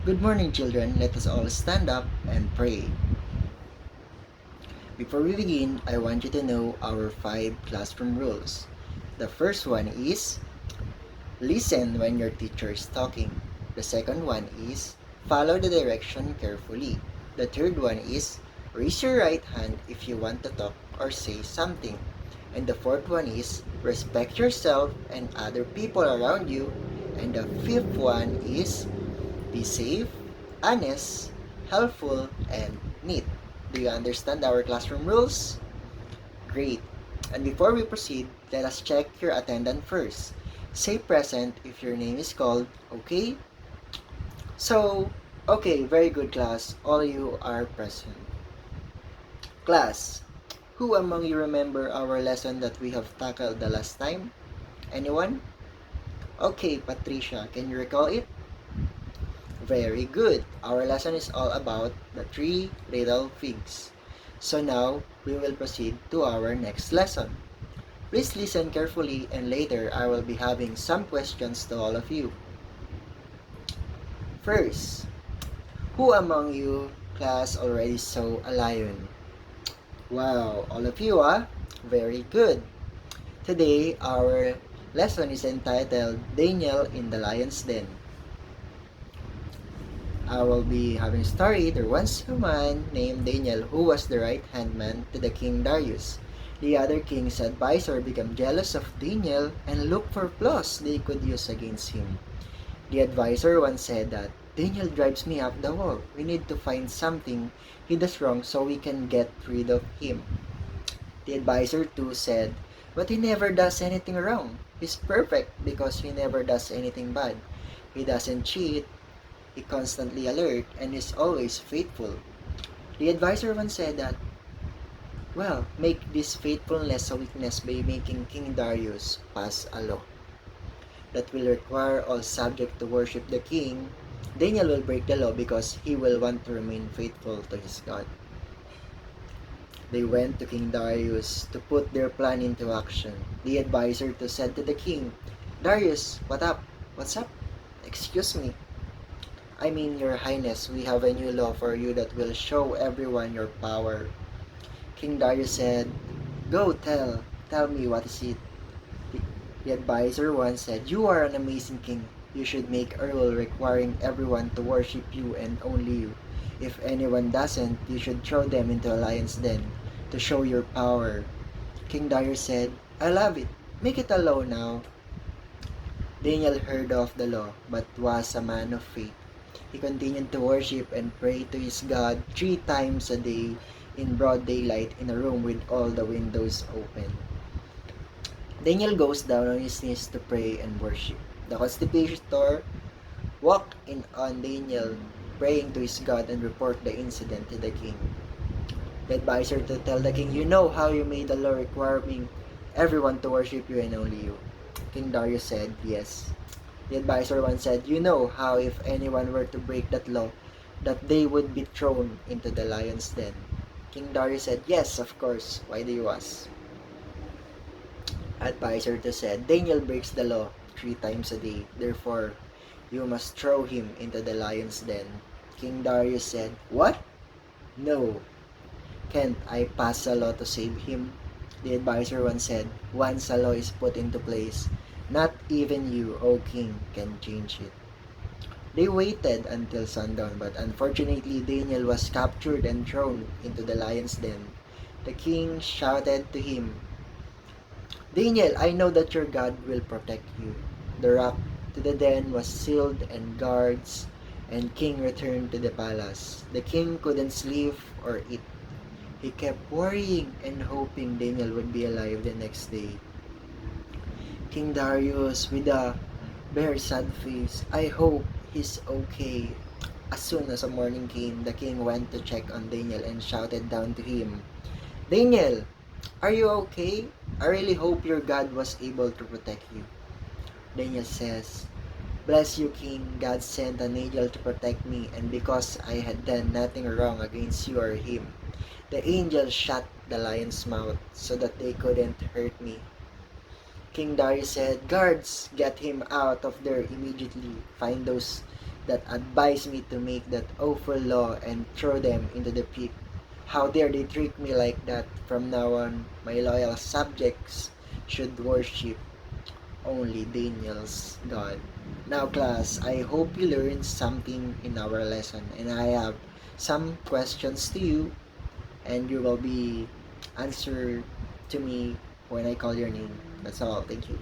Good morning, children. Let us all stand up and pray. Before we begin, I want you to know our 5 classroom rules. The first one is listen when your teacher is talking. The second one is follow the direction carefully. The third one is raise your right hand if you want to talk or say something. And the fourth one is respect yourself and other people around you. And the fifth one is be safe, honest, helpful, and neat. Do you understand our classroom rules? Great. And before we proceed, let us check your attendance first. Say present if your name is called, okay? Okay, very good class. All you are present. Class, who among you remember our lesson that we have tackled the last time? Anyone? Okay, Patricia, can you recall it? Very good. Our lesson is all about the 3 little figs. So now, we will proceed to our next lesson. Please listen carefully and later I will be having some questions to all of you. First, who among you, class, already saw a lion? Wow, all of you, ah? Very good. Today, our lesson is entitled Daniel in the Lion's Den. I will be having a story. There was a man named Daniel who was the right-hand man to the King Darius. The other king's advisor became jealous of Daniel and looked for flaws they could use against him. The advisor once said that Daniel drives me up the wall. We need to find something he does wrong so we can get rid of him. The advisor too said, but he never does anything wrong. He's perfect because he never does anything bad. He doesn't cheat, he constantly alert, and is always faithful. The advisor once said that, well, make this faithfulness a weakness by making King Darius pass a law that will require all subject to worship the king. Daniel will break the law because he will want to remain faithful to his God. They went to King Darius to put their plan into action. The advisor too said to the king, Darius, what up? What's up? Excuse me. I mean, your highness, we have a new law for you that will show everyone your power. King Darius said, go tell me what is it. The advisor once said, you are an amazing king. You should make a rule requiring everyone to worship you and only you. If anyone doesn't, you should throw them into a lion's den to show your power. King Darius said, I love it. Make it a law now. Daniel heard of the law, but was a man of faith. He continued to worship and pray to his God 3 times a day in broad daylight in a room with all the windows open. Daniel goes down on his knees to pray and worship. The conspicutor walked in on Daniel praying to his God and report the incident to the king. The advisor to tell the king, you know how you made the law requiring everyone to worship you and only you. King Darius said, yes. The advisor once said, you know how if anyone were to break that law, that they would be thrown into the lion's den. King Darius said, yes, of course. Why do you ask? Advisor to said, Daniel breaks the law 3 times a day. Therefore, you must throw him into the lion's den. King Darius said, what? No. Can't I pass a law to save him? The advisor once said, once a law is put into place, not even you, O king, can change it. They waited until sundown, but unfortunately Daniel was captured and thrown into the lion's den. The king shouted to him, Daniel, I know that your God will protect you. The rock to the den was sealed and guards, and king returned to the palace. The king couldn't sleep or eat. He kept worrying and hoping Daniel would be alive the next day. King Darius, with a very sad face, I hope he's okay. As soon as the morning came, the king went to check on Daniel and shouted down to him, Daniel, are you okay? I really hope your God was able to protect you. Daniel says, bless you, king. God sent an angel to protect me, and because I had done nothing wrong against you or him, the angel shut the lion's mouth so that they couldn't hurt me. King Darius said, guards, get him out of there immediately. Find those that advised me to make that awful law and throw them into the pit. How dare they treat me like that? From now on, my loyal subjects should worship only Daniel's God. Now, class, I hope you learned something in our lesson, and I have some questions to you, and you will be answer to me when I call your name. That's all. Thank you.